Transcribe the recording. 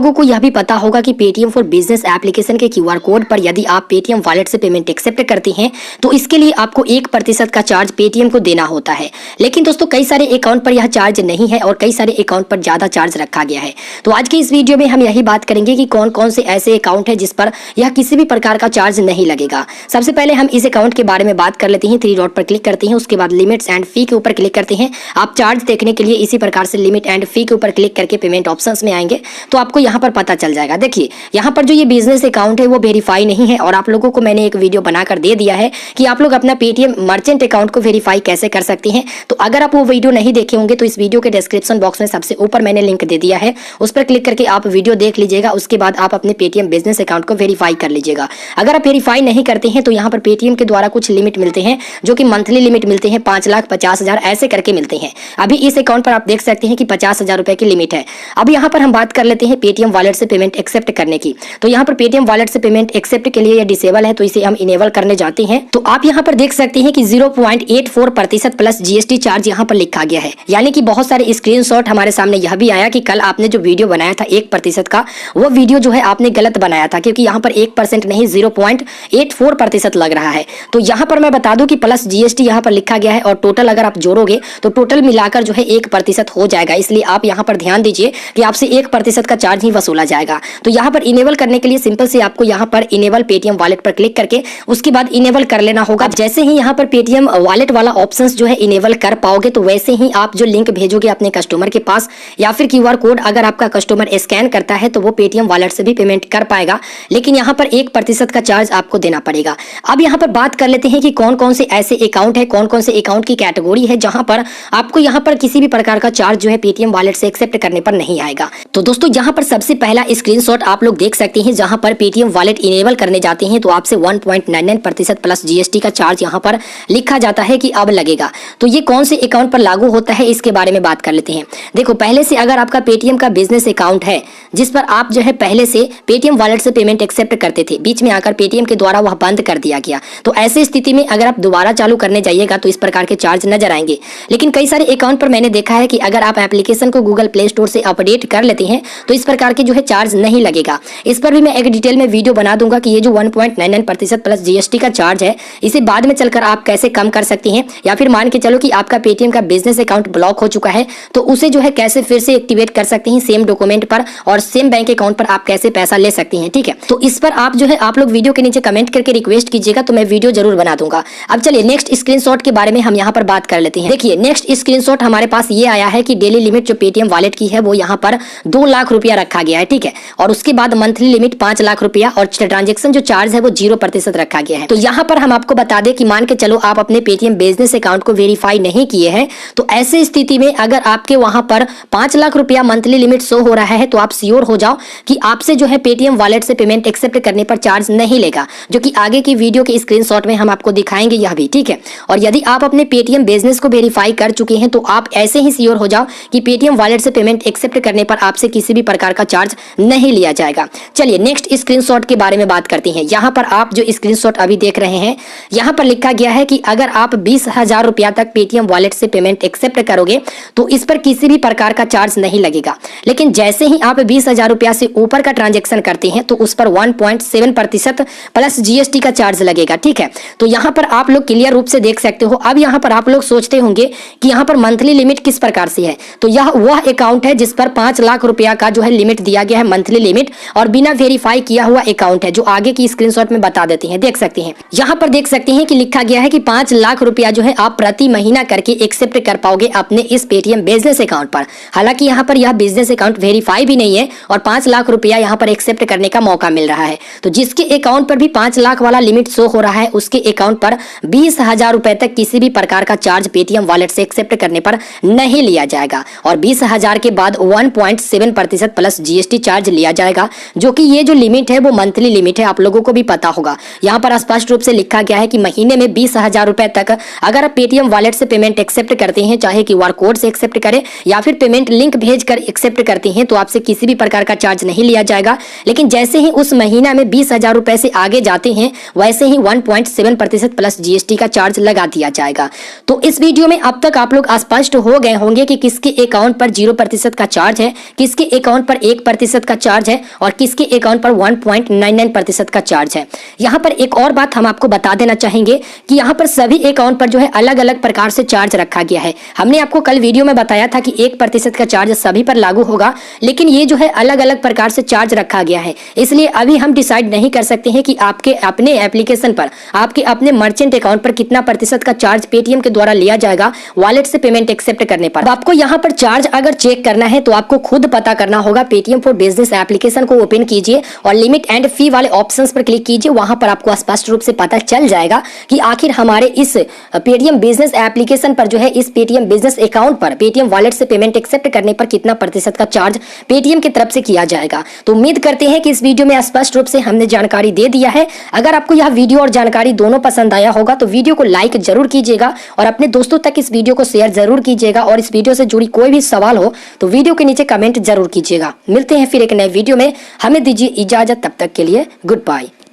लोगों को यह भी पता होगा कि पेटीएम फॉर बिजनेस एप्लीकेशन के क्यूआर कोड पर यदि आप पेटीएम वॉलेट से पेमेंट एक्सेप्ट करते हैं तो इसके लिए आपको 1% का चार्ज पेटीएम को देना होता है। लेकिन दोस्तों कई सारे अकाउंट पर यह चार्ज नहीं है और कई सारे अकाउंट पर ज्यादा चार्ज रखा गया है। तो आज की इस वीडियो में हम यही बात करेंगे कि कौन कौन से ऐसे अकाउंट है जिस पर यह किसी भी प्रकार का चार्ज नहीं लगेगा। सबसे पहले हम इस अकाउंट के बारे में बात कर लेते हैं। 3 डॉट पर क्लिक करते हैं, उसके बाद लिमिट्स एंड फी के ऊपर क्लिक करते हैं। आप चार्ज देखने के लिए इसी प्रकार से लिमिट एंड फी के ऊपर क्लिक करके पेमेंट ऑप्शंस में आएंगे तो आपको यहाँ पर पता चल जाएगा। देखिए यहाँ पर जो ये बिजनेस अकाउंट है वो वेरीफाई नहीं है और आप लोगों को मैंने एक वीडियो बनाकर दे दिया है कि आप लोग अपना पेटीएम मर्चेंट अकाउंट को वेरीफाई कैसे कर सकते हैं। तो अगर आप वो वीडियो नहीं देखे होंगे तो इस वीडियो के डिस्क्रिप्शन बॉक्स में सबसे ऊपर मैंने लिंक दे दिया है, उस पर क्लिक करके आप वीडियो देख लीजिएगा। उसके बाद आप अपने पेटीएम बिजनेस अकाउंट को वेरीफाई कर लीजिएगा। अगर आप वेरीफाई नहीं करते हैं तो यहाँ पर पेटीएम के द्वारा कुछ लिमिट मिलते हैं जो कि मंथली लिमिट मिलते हैं 5,50,000 ऐसे करके मिलते हैं। अभी इस अकाउंट पर आप देख सकते हैं कि 50,000 रुपए की लिमिट है। अब यहाँ पर हम बात कर लेते हैं पेटीएम वॉलेट से पेमेंट एक्सेप्ट करने की। तो यहाँ पर पेटीएम वॉलेट से पेमेंट एक्सेप्ट के लिए ये डिसेबल है तो इसे हम इनेबल करने जाते हैं। तो आप यहाँ पर देख सकते हैं कि 0.84% प्लस जीएसटी चार्ज यहाँ पर लिखा गया है। यानी कि बहुत सारे स्क्रीनशॉट हमारे सामने यह भी आया कि कल आपने जो वीडियो बनाया था 1% का, वो वीडियो जो है आपने गलत बनाया था क्योंकि यहाँ पर 1% नहीं 0.84% लग रहा है। तो यहाँ पर मैं बता दूं कि प्लस जीएसटी यहाँ पर लिखा गया है और टोटल अगर आप जोड़ोगे तो टोटल मिलाकर जो है 1% हो जाएगा। इसलिए आप यहाँ पर ध्यान दीजिए कि आपसे 1% का चार्ज ही वसूला जाएगा। तो यहाँ पर इनेबल करने के लिए सिंपल से आपको यहाँ पर इनेबल पेटीएम वॉलेट पर क्लिक करके उसके बाद इनेबल कर लेना होगा। जैसे ही यहाँ पर पेटीएम वॉलेट वाला ऑप्शन जो है इनेबल कर पाओगे तो वैसे ही आप जो लिंक भेजोगे अपने कस्टमर के पास या फिर क्यूआर कोड अगर आपका कस्टमर स्कैन करता है तो वो पेटीएम वॉलेट से भी पेमेंट कर पाएगा। लेकिन यहाँ पर 1% का चार्ज आपको देना पड़ेगा। अब यहाँ पर बात कर लेते हैं कि कौन कौन से ऐसे अकाउंट है, कौन कौन से अकाउंट की कैटेगरी है जहां पर आपको यहाँ पर किसी भी प्रकार का चार्ज जो है पेटीएम वॉलेट से एक्सेप्ट करने पर नहीं आएगा। तो दोस्तों यहाँ पर सबसे पहला स्क्रीनशॉट आप लोग देख सकते हैं जहां पर पेटीएम वॉलेट इनेबल करने जाते हैं तो आपसे 1.99% प्लस जीएसटी का चार्ज यहाँ पर लिखा जाता है कि अब लगेगा। तो ये कौन से अकाउंट पर लागू होता है इसके बारे में बात कर लेते हैं। देखो पहले से अगर आपका पेटीएम का बिजनेस अकाउंट है जिस पर आप जो है पहले से पेटीएम वॉलेट से पेमेंट एक्सेप्ट करते थे, बीच में आकर पेटीएम के द्वारा वह बंद कर दिया गया, तो ऐसी स्थिति में अगर आप दोबारा चालू करने जाइएगा तो इस प्रकार के चार्ज नजर आएंगे। लेकिन कई सारे अकाउंट पर मैंने देखा है कि अगर आप एप्लीकेशन को गूगल प्ले स्टोर से अपडेट कर लेते हैं तो इस प्रकार के जो है चार्ज नहीं लगेगा। इस पर भी मैं एक डिटेल में वीडियो बना दूंगा कि ये जो 1.99% प्लस जीएसटी का चार्ज है इसे बाद में चलकर आप कैसे कम कर सकते हैं, या फिर मान के चलो कि आपका पेटीएम का बिजनेस अकाउंट ब्लॉक हो चुका है तो उसे जो है कैसे फिर से एक्टिवेट कर सकते हैं सेम डॉक्यूमेंट पर और सेम बैंक अकाउंट पर आप कैसे पैसा ले सकते हैं। ठीक है, तो इस पर आप जो है आप लोग वीडियो के नीचे कमेंट करके रिक्वेस्ट कीजिएगा तो मैं वीडियो जरूर बना दूंगा। अब चलिए नेक्स्ट स्क्रीनशॉट के बारे में हम यहाँ पर बात कर लेते हैं। देखिए नेक्स्ट स्क्रीनशॉट हमारे पास ये आया है कि डेली लिमिट जो पेटीएम वॉलेट की है वो यहाँ पर 2 लाख रुपया रखा गया है। ठीक है, और उसके बाद मंथली लिमिट 5 लाख रुपया और ट्रांजेक्शन जो चार्ज है वो 0% रखा गया है। तो यहाँ पर हम आपको बता दें कि मान के चलो आप अपने पेटीएम बिजनेस अकाउंट को वेरीफाई नहीं किए हैं तो ऐसी स्थिति में अगर आपके वहां पर 5 लाख रुपया मंथली लिमिट शो हो रहा है तो आप श्योर हो जाओ कि आपसे जो है पेटीएम वॉलेट से पेमेंट एक्सेप्ट करने पर चार्ज नहीं लेगा, जो कि आगे की वीडियो के स्क्रीनशॉट में हम आपको दिखाएंगे यह भी। ठीक है, और यदि आप अपने पेटीएम बिजनेस को वेरीफाई कर चुके हैं तो आप ऐसे ही श्योर हो जाओ कि पेटीएम वॉलेट से पेमेंट एक्सेप्ट करने पर आपसे किसी भी प्रकार का चार्ज नहीं लिया जाएगा। चलिए नेक्स्ट स्क्रीनशॉट के बारे में बात करते हैं। यहाँ पर आप जो स्क्रीनशॉट अभी देख रहे हैं यहाँ पर लिखा गया है कि अगर आप 20,000 रुपया तक पेटीएम वॉलेट से पेमेंट एक्सेप्ट करोगे तो इस पर किसी भी प्रकार का चार्ज नहीं लगेगा। लेकिन जैसे ही आप 20,000 रुपया से ऊपर का ट्रांजैक्शन करते हैं तो उस पर 1.7% प्लस जीएसटी का चार्ज लगेगा। ठीक है, तो यहाँ पर आप लोग क्लियर रूप से देख सकते हो। अब यहाँ पर आप लोग सोचते होंगे कि यहाँ पर मंथली लिमिट किस प्रकार से है, तो यह वह अकाउंट है जिस पर 5 लाख रुपया का जो है लिमिट दिया गया है मंथली लिमिट और बिना वेरीफाई किया हुआ अकाउंट है, जो आगे की स्क्रीनशॉट में बता देते हैं। देख सकते हैं यहाँ पर देख सकते हैं कि लिखा गया है कि 5 लाख रुपया जो है आप प्रति महीना करके एक्सेप्ट कर पाओगे अपने इस पेटीएम बिजनेस अकाउंट पर। हालांकि यहाँ पर यह बिजनेस अकाउंट वेरीफाई भी नहीं है और 5 लाख रुपया यहाँ पर एक्सेप्ट करने का मौका मिल रहा है। तो जिसके अकाउंट पर भी 5 लाख वाला लिमिट शो हो रहा है उसके अकाउंट पर 20,000 रुपए तक किसी भी प्रकार का चार्ज पेटीएम वॉलेट से एक्सेप्ट करने पर नहीं लिया जाएगा और 20,000 के बाद 1.7% प्लस जीएसटी चार्ज लिया जाएगा, जो कि ये जो लिमिट है वो मंथली लिमिट है। आप लोगों को भी पता होगा, यहाँ पर स्पष्ट रूप से लिखा गया है कि महीने में 20,000 रुपए तक अगर आप पेटीएम वॉलेट से पेमेंट एक्सेप्ट करते हैं, चाहे क्यूआर कोड से एक्सेप्ट करें या फिर पेमेंट लिंक भेजकर एक्सेप्ट करते हैं, तो आपसे किसी भी प्रकार का चार्ज नहीं लिया जाएगा। लेकिन जैसे ही उस महीना में 20,000 रुपए से आगे जाते हैं वैसे ही 1.7% प्लस जीएसटी का चार्ज लगा दिया जाएगा। तो इस वीडियो में अब तक आप लोग स्पष्ट हो गए होंगे कि किसके अकाउंट पर 0% का चार्ज है, किसके अकाउंट पर 1% का चार्ज है और किसके अकाउंट पर 1.99% का चार्ज है। यहाँ पर एक और बात हम आपको बता देना चाहेंगे कि यहाँ पर सभी अकाउंट पर जो है अलग अलग प्रकार से चार्ज रखा गया है। हमने आपको कल वीडियो में बताया था कि 1% का चार्ज सभी पर लागू होगा, लेकिन ये जो है अलग अलग प्रकार से चार्ज रखा गया है। इसलिए अभी हम डिसाइड नहीं कर सकते हैं कि आपके अपने एप्लीकेशन पर, आपके अपने मर्चेंट अकाउंट पर कितना प्रतिशत का चार्ज पेटीएम के द्वारा लिया जाएगा वॉलेट से पेमेंट एक्सेप्ट करने पर। आपको यहाँ पर चार्ज अगर चेक करना है तो आपको खुद पता करना होगा। पेटीएम फॉर बिजनेस एप्लीकेशन को ओपन कीजिए और लिमिट एंड फी वाले ऑप्शंस पर क्लिक कीजिए। वहां पर आपको स्पष्ट रूप से पता चल जाएगा कि आखिर हमारे इस पेटीएम बिजनेस एप्लीकेशन पर जो है इस पेटीएम बिजनेस अकाउंट पर पेटीएम वॉलेट से पेमेंट एक्सेप्ट करने पर कितना प्रतिशत का चार्ज पेटीएम की तरफ से किया जाएगा। तो उम्मीद करते हैं कि इस वीडियो में स्पष्ट रूप से हमने जानकारी दे दिया है। अगर आपको यह वीडियो और जानकारी दोनों पसंद आया होगा तो वीडियो को लाइक जरूर कीजिएगा और अपने दोस्तों तक इस वीडियो को शेयर जरूर कीजिएगा। और इस वीडियो से जुड़ी कोई भी सवाल हो तो वीडियो के नीचे कमेंट जरूर कीजिएगा। मिलते हैं फिर एक नए वीडियो में, हमें दीजिए इजाजत, तब तक के लिए गुड बाय।